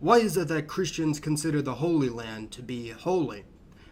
Why is it that Christians consider the Holy Land to be holy?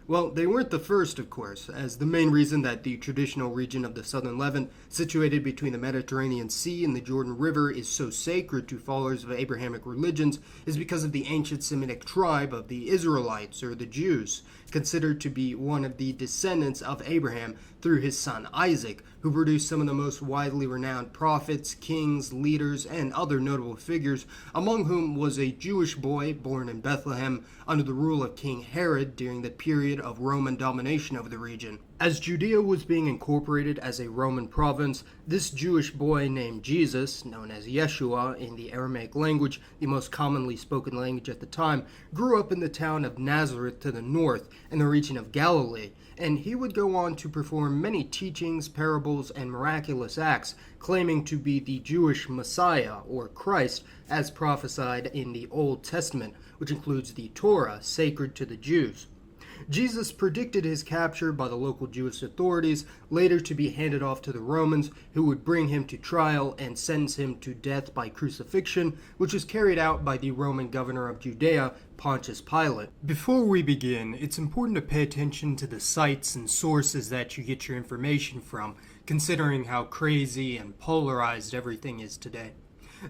Well, they weren't the first, of course, as the main reason that the traditional region of the southern Levant, situated between the Mediterranean Sea and the Jordan River, is so sacred to followers of Abrahamic religions is because of the ancient Semitic tribe of the Israelites, or the Jews, considered to be one of the descendants of Abraham through his son Isaac, who produced some of the most widely renowned prophets, kings, leaders, and other notable figures, among whom was a Jewish boy born in Bethlehem under the rule of King Herod during the period of Roman domination over the region. As Judea was being incorporated as a Roman province, this Jewish boy named Jesus, known as Yeshua in the Aramaic language, the most commonly spoken language at the time, grew up in the town of Nazareth to the north in the region of Galilee, and he would go on to perform many teachings, parables, and miraculous acts, claiming to be the Jewish Messiah, or Christ, as prophesied in the Old Testament, which includes the Torah, sacred to the Jews. Jesus predicted his capture by the local Jewish authorities, later to be handed off to the Romans, who would bring him to trial and sentence him to death by crucifixion, which was carried out by the Roman governor of Judea, Pontius Pilate. Before we begin, it's important to pay attention to the sites and sources that you get your information from, considering how crazy and polarized everything is today.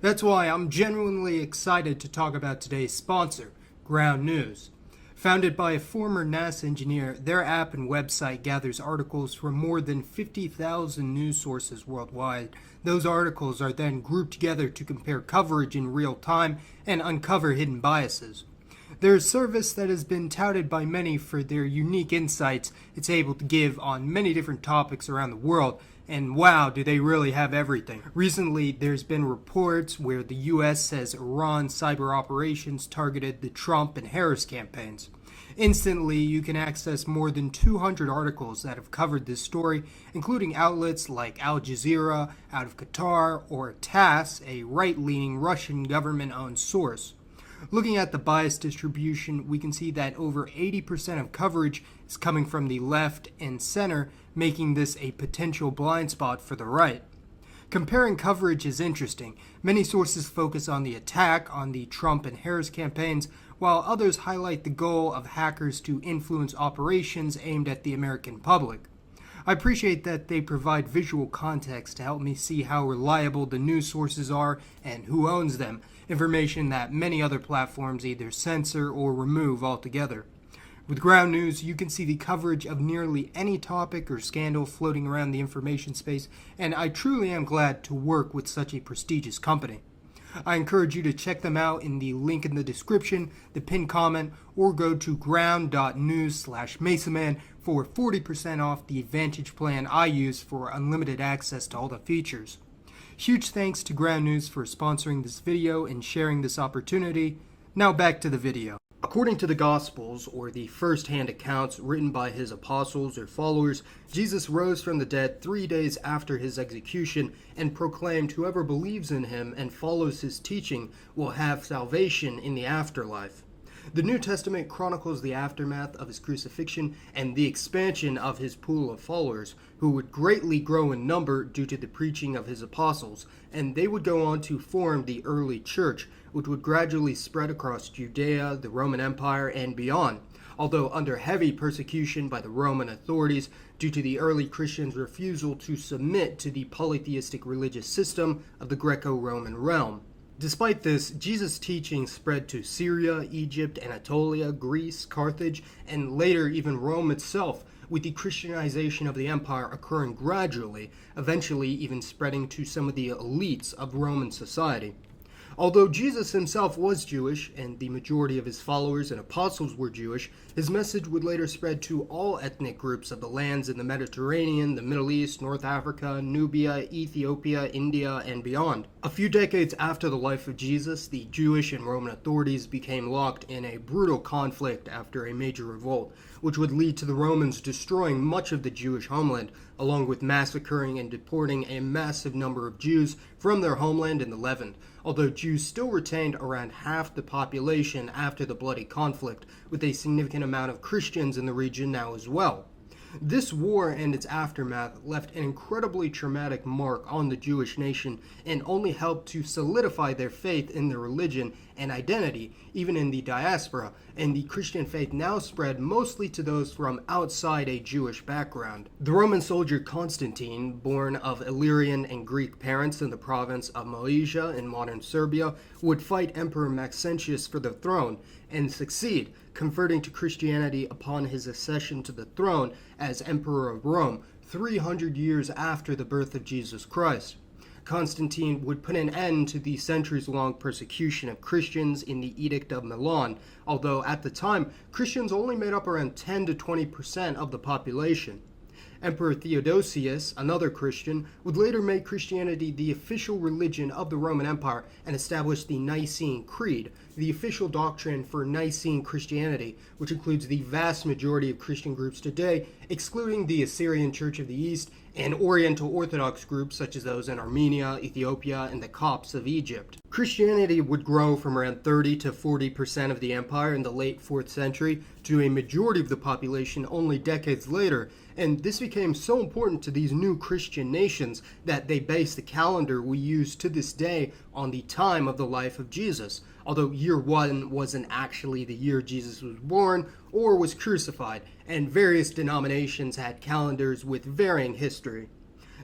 That's why I'm genuinely excited to talk about today's sponsor, Ground News. Founded by a former NASA engineer, their app and website gathers articles from more than 50,000 news sources worldwide. Those articles are then grouped together to compare coverage in real time and uncover hidden biases. They're a service that has been touted by many for their unique insights it's able to give on many different topics around the world, and wow, do they really have everything. Recently, there's been reports where the U.S. says Iran cyber operations targeted the Trump and Harris campaigns. Instantly, you can access more than 200 articles that have covered this story, including outlets like Al Jazeera out of Qatar or TASS, a right-leaning Russian government-owned source. Looking at the bias distribution, we can see that over 80% of coverage is coming from the left and center, making this a potential blind spot for the right. Comparing coverage is interesting. Many sources focus on the attack on the Trump and Harris campaigns, while others highlight the goal of hackers to influence operations aimed at the American public. I appreciate that they provide visual context to help me see how reliable the news sources are and who owns them, information that many other platforms either censor or remove altogether. With Ground News, you can see the coverage of nearly any topic or scandal floating around the information space, and I truly am glad to work with such a prestigious company. I encourage you to check them out in the link in the description, the pinned comment, or go to ground.news/mesaman for 40% off the Advantage plan I use for unlimited access to all the features. Huge thanks to Ground News for sponsoring this video and sharing this opportunity. Now back to the video. According to the Gospels, or the first-hand accounts written by his apostles or followers, Jesus rose from the dead 3 days after his execution and proclaimed whoever believes in him and follows his teaching will have salvation in the afterlife. The New Testament chronicles the aftermath of his crucifixion and the expansion of his pool of followers, who would greatly grow in number due to the preaching of his apostles, and they would go on to form the early church, which would gradually spread across Judea, the Roman Empire, and beyond, although under heavy persecution by the Roman authorities due to the early Christians' refusal to submit to the polytheistic religious system of the Greco-Roman realm. Despite this, Jesus' teaching spread to Syria, Egypt, Anatolia, Greece, Carthage, and later even Rome itself, with the Christianization of the empire occurring gradually, eventually even spreading to some of the elites of Roman society. Although Jesus himself was Jewish, and the majority of his followers and apostles were Jewish, his message would later spread to all ethnic groups of the lands in the Mediterranean, the Middle East, North Africa, Nubia, Ethiopia, India, and beyond. A few decades after the life of Jesus, the Jewish and Roman authorities became locked in a brutal conflict after a major revolt, which would lead to the Romans destroying much of the Jewish homeland, along with massacring and deporting a massive number of Jews from their homeland in the Levant, although Jews still retained around half the population after the bloody conflict, with a significant amount of Christians in the region now as well. This war and its aftermath left an incredibly traumatic mark on the Jewish nation and only helped to solidify their faith in their religion and identity, even in the diaspora, and the Christian faith now spread mostly to those from outside a Jewish background. The Roman soldier Constantine, born of Illyrian and Greek parents in the province of Moesia in modern Serbia, would fight Emperor Maxentius for the throne and succeed, converting to Christianity upon his accession to the throne as Emperor of Rome, 300 years after the birth of Jesus Christ. Constantine would put an end to the centuries-long persecution of Christians in the Edict of Milan, although at the time, Christians only made up around 10 to 20% of the population. Emperor Theodosius, another Christian, would later make Christianity the official religion of the Roman Empire and establish the Nicene Creed, the official doctrine for Nicene Christianity, which includes the vast majority of Christian groups today, excluding the Assyrian Church of the East and Oriental Orthodox groups such as those in Armenia, Ethiopia, and the Copts of Egypt. Christianity would grow from around 30 to 40% of the empire in the late 4th century to a majority of the population only decades later, and this became so important to these new Christian nations that they based the calendar we use to this day on the time of the life of Jesus, although year 1 wasn't actually the year Jesus was born or was crucified, and various denominations had calendars with varying history.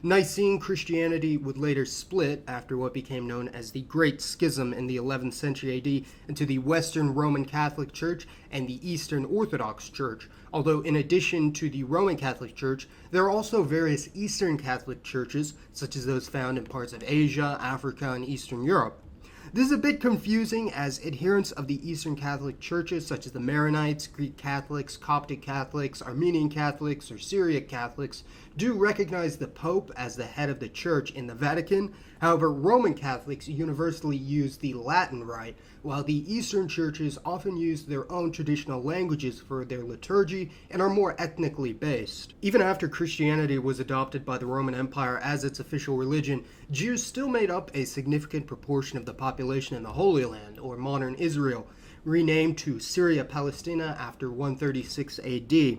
Nicene Christianity would later split after what became known as the Great Schism in the 11th century AD into the Western Roman Catholic Church and the Eastern Orthodox Church, although in addition to the Roman Catholic Church, there are also various Eastern Catholic churches, such as those found in parts of Asia, Africa, and Eastern Europe. This is a bit confusing as adherents of the Eastern Catholic churches such as the Maronites, Greek Catholics, Coptic Catholics, Armenian Catholics, or Sryiac Catholics do recognize the Pope as the head of the church in the Vatican. However, Roman Catholics universally use the Latin Rite, while the Eastern churches often use their own traditional languages for their liturgy and are more ethnically based. Even after Christianity was adopted by the Roman Empire as its official religion, Jews still made up a significant proportion of the population in the Holy Land, or modern Israel, renamed to Syria Palestina after 136 AD.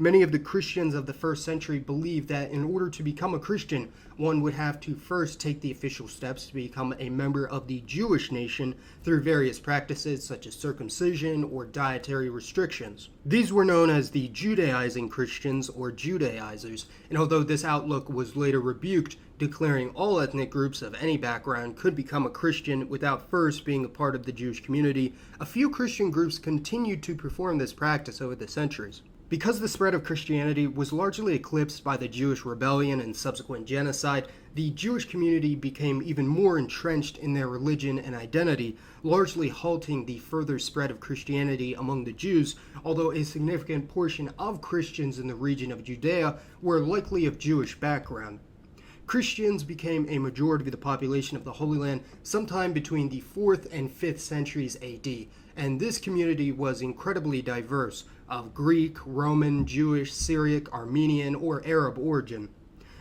Many of the Christians of the first century believed that in order to become a Christian, one would have to first take the official steps to become a member of the Jewish nation through various practices such as circumcision or dietary restrictions. These were known as the Judaizing Christians or Judaizers, and although this outlook was later rebuked, declaring all ethnic groups of any background could become a Christian without first being a part of the Jewish community, a few Christian groups continued to perform this practice over the centuries. Because the spread of Christianity was largely eclipsed by the Jewish rebellion and subsequent genocide, the Jewish community became even more entrenched in their religion and identity, largely halting the further spread of Christianity among the Jews, although a significant portion of Christians in the region of Judea were likely of Jewish background. Christians became a majority of the population of the Holy Land sometime between the 4th and 5th centuries AD, and this community was incredibly diverse, of Greek, Roman, Jewish, Syriac, Armenian, or Arab origin.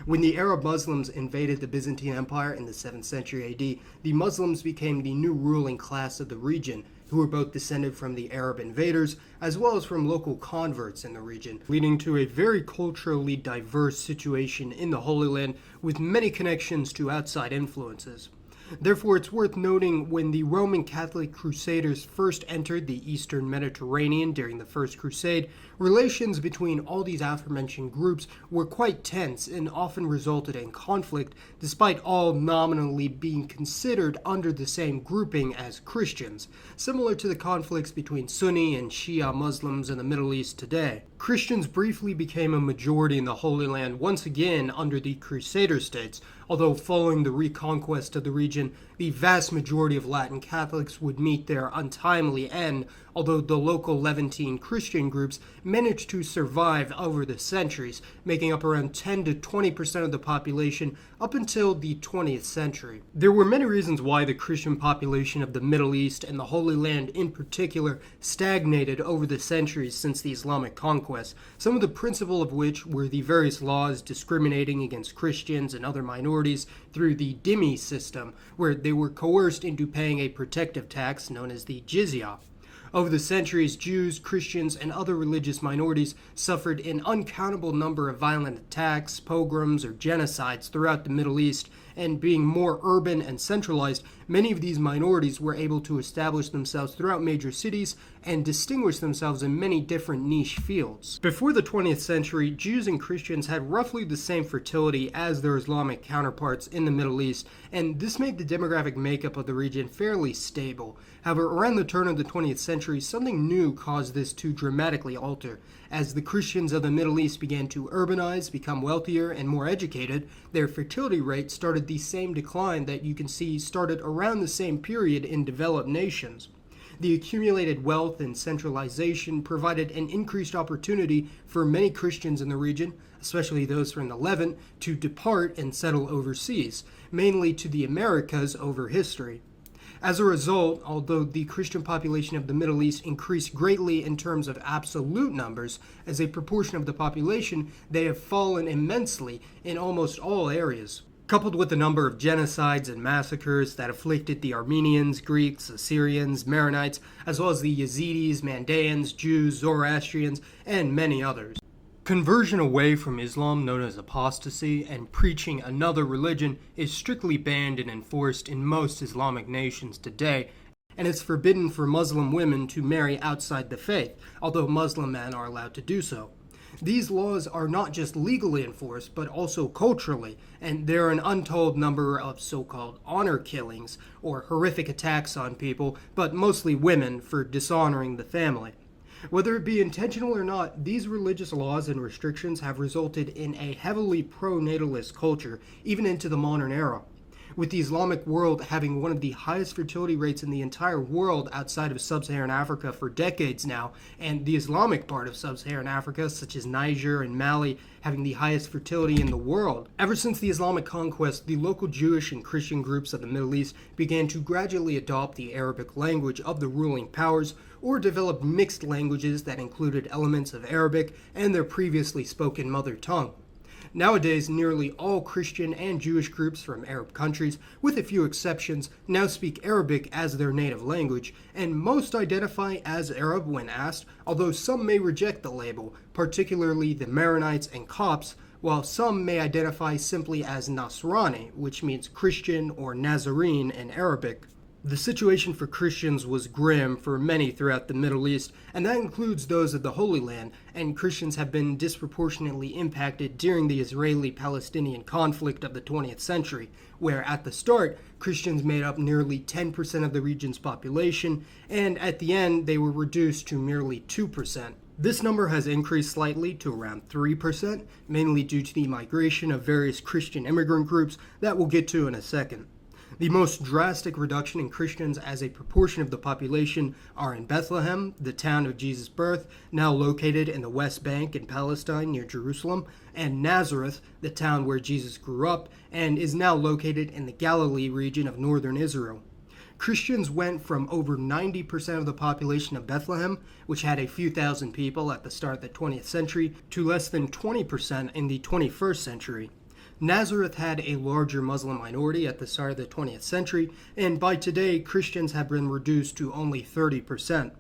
When the Arab Muslims invaded the Byzantine Empire in the 7th century AD, the Muslims became the new ruling class of the region, who were both descended from the Arab invaders as well as from local converts in the region, leading to a very culturally diverse situation in the Holy Land with many connections to outside influences. Therefore, it's worth noting when the Roman Catholic Crusaders first entered the Eastern Mediterranean during the First Crusade, relations between all these aforementioned groups were quite tense and often resulted in conflict, despite all nominally being considered under the same grouping as Christians, similar to the conflicts between Sunni and Shia Muslims in the Middle East today. Christians briefly became a majority in the Holy Land once again under the Crusader states, although following the reconquest of the region, the vast majority of Latin Catholics would meet their untimely end, although the local Levantine Christian groups managed to survive over the centuries, making up around 10 to 20% of the population up until the 20th century. There were many reasons why the Christian population of the Middle East and the Holy Land in particular stagnated over the centuries since the Islamic conquest, some of the principal of which were the various laws discriminating against Christians and other minorities through the dhimmi system, where they were coerced into paying a protective tax known as the jizya. Over the centuries, Jews, Christians, and other religious minorities suffered an uncountable number of violent attacks, pogroms, or genocides throughout the Middle East, and being more urban and centralized, many of these minorities were able to establish themselves throughout major cities and distinguish themselves in many different niche fields. Before the 20th century, Jews and Christians had roughly the same fertility as their Islamic counterparts in the Middle East, and this made the demographic makeup of the region fairly stable. However, around the turn of the 20th century, something new caused this to dramatically alter. As the Christians of the Middle East began to urbanize, become wealthier, and more educated, their fertility rate started the same decline that you can see started around the same period in developed nations. The accumulated wealth and centralization provided an increased opportunity for many Christians in the region, especially those from the Levant, to depart and settle overseas, mainly to the Americas over history. As a result, although the Christian population of the Middle East increased greatly in terms of absolute numbers, as a proportion of the population, they have fallen immensely in almost all areas. Coupled with the number of genocides and massacres that afflicted the Armenians, Greeks, Assyrians, Maronites, as well as the Yazidis, Mandaeans, Jews, Zoroastrians, and many others. Conversion away from Islam, known as apostasy, and preaching another religion is strictly banned and enforced in most Islamic nations today, and it's forbidden for Muslim women to marry outside the faith, although Muslim men are allowed to do so. These laws are not just legally enforced, but also culturally, and there are an untold number of so-called honor killings, or horrific attacks on people, but mostly women, for dishonoring the family. Whether it be intentional or not, these religious laws and restrictions have resulted in a heavily pro-natalist culture, even into the modern era. With the Islamic world having one of the highest fertility rates in the entire world outside of sub-Saharan Africa for decades now, and the Islamic part of sub-Saharan Africa, such as Niger and Mali, having the highest fertility in the world. Ever since the Islamic conquest, the local Jewish and Christian groups of the Middle East began to gradually adopt the Arabic language of the ruling powers, or developed mixed languages that included elements of Arabic and their previously spoken mother tongue. Nowadays, nearly all Christian and Jewish groups from Arab countries, with a few exceptions, now speak Arabic as their native language, and most identify as Arab when asked, although some may reject the label, particularly the Maronites and Copts, while some may identify simply as Nasrani, which means Christian or Nazarene in Arabic. The situation for Christians was grim for many throughout the Middle East, and that includes those of the Holy Land, and Christians have been disproportionately impacted during the Israeli-Palestinian conflict of the 20th century, where at the start, Christians made up nearly 10% of the region's population, and at the end, they were reduced to merely 2%. This number has increased slightly to around 3%, mainly due to the migration of various Christian immigrant groups that we'll get to in a second. The most drastic reduction in Christians as a proportion of the population are in Bethlehem, the town of Jesus' birth, now located in the West Bank in Palestine near Jerusalem, and Nazareth, the town where Jesus grew up, and is now located in the Galilee region of northern Israel. Christians went from over 90% of the population of Bethlehem, which had a few thousand people at the start of the 20th century, to less than 20% in the 21st century. Nazareth had a larger Muslim minority at the start of the 20th century, and by today, Christians have been reduced to only 30%.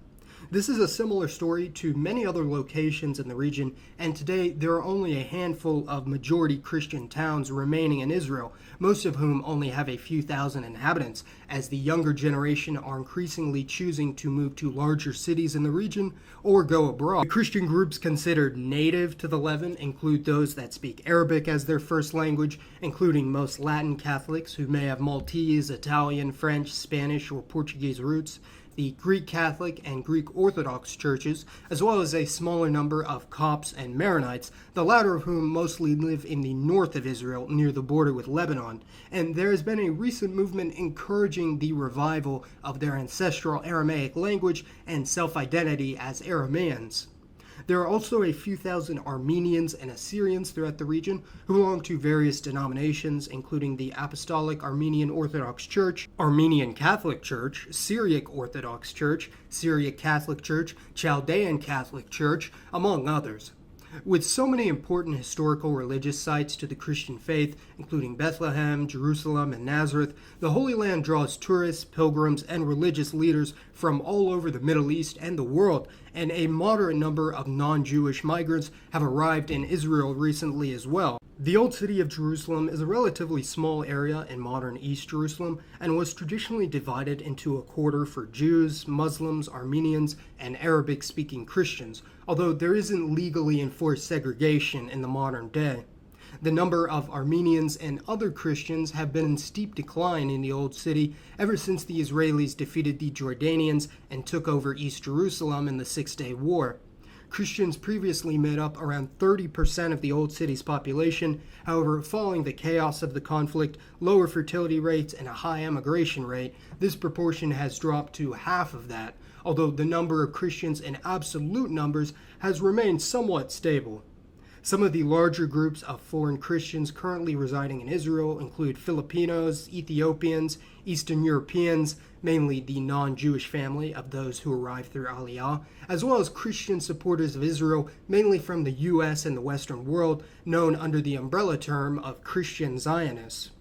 This is a similar story to many other locations in the region, and today there are only a handful of majority Christian towns remaining in Israel, most of whom only have a few thousand inhabitants, as the younger generation are increasingly choosing to move to larger cities in the region or go abroad. The Christian groups considered native to the Levant include those that speak Arabic as their first language, including most Latin Catholics who may have Maltese, Italian, French, Spanish, or Portuguese roots, the Greek Catholic and Greek Orthodox churches, as well as a smaller number of Copts and Maronites, the latter of whom mostly live in the north of Israel near the border with Lebanon, and there has been a recent movement encouraging the revival of their ancestral Aramaic language and self-identity as Arameans. There are also a few thousand Armenians and Assyrians throughout the region who belong to various denominations, including the Apostolic Armenian Orthodox Church, Armenian Catholic Church, Sryiac Orthodox Church, Syriac Catholic Church, Chaldean Catholic Church, among others. With so many important historical religious sites to the Christian faith, including Bethlehem, Jerusalem, and Nazareth, the Holy Land draws tourists, pilgrims, and religious leaders from all over the Middle East and the world, and a moderate number of non-Jewish migrants have arrived in Israel recently as well. The Old City of Jerusalem is a relatively small area in modern East Jerusalem and was traditionally divided into a quarter for Jews, Muslims, Armenians, and Arabic-speaking Christians, although there isn't legally enforced segregation in the modern day. The number of Armenians and other Christians have been in steep decline in the Old City ever since the Israelis defeated the Jordanians and took over East Jerusalem in the Six-Day War. Christians previously made up around 30% of the Old City's population. However, following the chaos of the conflict, lower fertility rates, and a high emigration rate, this proportion has dropped to half of that, although the number of Christians in absolute numbers has remained somewhat stable. Some of the larger groups of foreign Christians currently residing in Israel include Filipinos, Ethiopians, Eastern Europeans, mainly the non-Jewish family of those who arrived through Aliyah, as well as Christian supporters of Israel, mainly from the U.S. and the Western world, known under the umbrella term of Christian Zionists.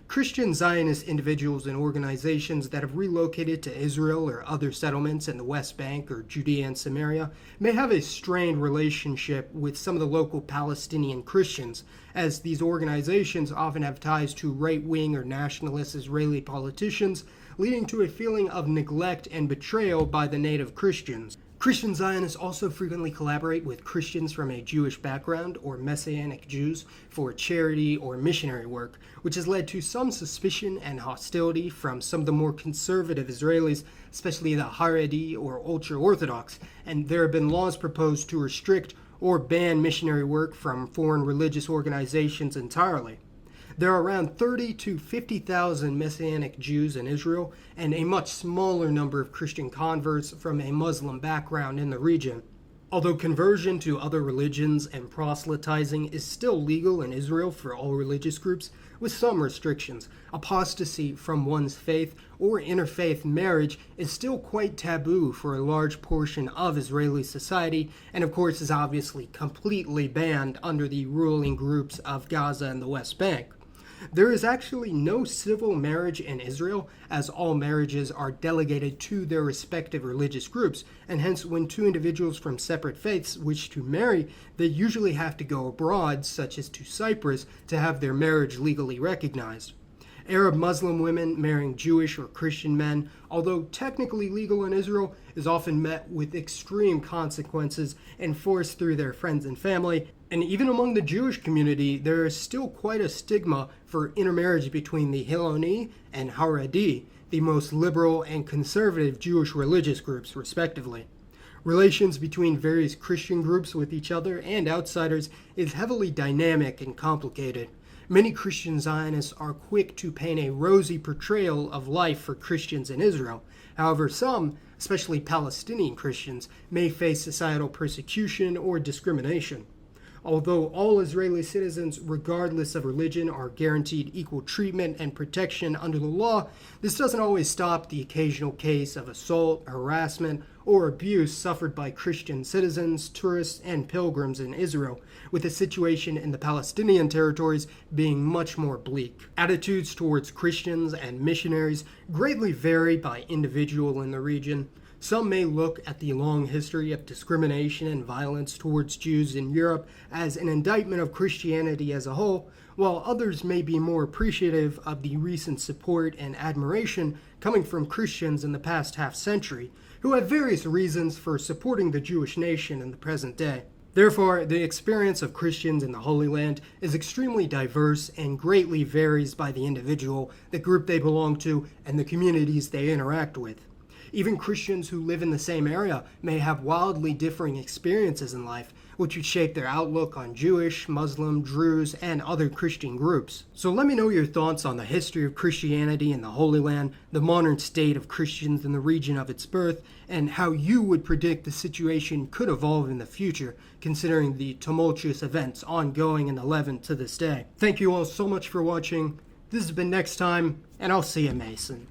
Christian Zionist individuals and organizations that have relocated to Israel or other settlements in the West Bank or Judea and Samaria may have a strained relationship with some of the local Palestinian Christians, as these organizations often have ties to right-wing or nationalist Israeli politicians, leading to a feeling of neglect and betrayal by the native Christians. Christian Zionists also frequently collaborate with Christians from a Jewish background or Messianic Jews for charity or missionary work, which has led to some suspicion and hostility from some of the more conservative Israelis, especially the Haredi or Ultra Orthodox, and there have been laws proposed to restrict or ban missionary work from foreign religious organizations entirely. There are around 30 to 50,000 Messianic Jews in Israel and a much smaller number of Christian converts from a Muslim background in the region. Although conversion to other religions and proselytizing is still legal in Israel for all religious groups, with some restrictions, apostasy from one's faith or interfaith marriage is still quite taboo for a large portion of Israeli society, and of course is obviously completely banned under the ruling groups of Gaza and the West Bank. There is actually no civil marriage in Israel, as all marriages are delegated to their respective religious groups, and hence when two individuals from separate faiths wish to marry, they usually have to go abroad, such as to Cyprus, to have their marriage legally recognized. Arab Muslim women marrying Jewish or Christian men, although technically legal in Israel, is often met with extreme consequences enforced through their friends and family. And even among the Jewish community, there is still quite a stigma for intermarriage between the Hiloni and Haredi, the most liberal and conservative Jewish religious groups, respectively. Relations between various Christian groups with each other and outsiders is heavily dynamic and complicated. Many Christian Zionists are quick to paint a rosy portrayal of life for Christians in Israel. However, some, especially Palestinian Christians, may face societal persecution or discrimination. Although all Israeli citizens, regardless of religion, are guaranteed equal treatment and protection under the law, this doesn't always stop the occasional case of assault, harassment, or abuse suffered by Christian citizens, tourists, and pilgrims in Israel, with the situation in the Palestinian territories being much more bleak. Attitudes towards Christians and missionaries greatly vary by individual in the region. Some may look at the long history of discrimination and violence towards Jews in Europe as an indictment of Christianity as a whole, while others may be more appreciative of the recent support and admiration coming from Christians in the past half-century, who have various reasons for supporting the Jewish nation in the present day. Therefore, the experience of Christians in the Holy Land is extremely diverse and greatly varies by the individual, the group they belong to, and the communities they interact with. Even Christians who live in the same area may have wildly differing experiences in life, which would shape their outlook on Jewish, Muslim, Druze, and other Christian groups. So let me know your thoughts on the history of Christianity in the Holy Land, the modern state of Christians in the region of its birth, and how you would predict the situation could evolve in the future, considering the tumultuous events ongoing in the Levant to this day. Thank you all so much for watching. This has been Next Time, and I'll see you, Mason.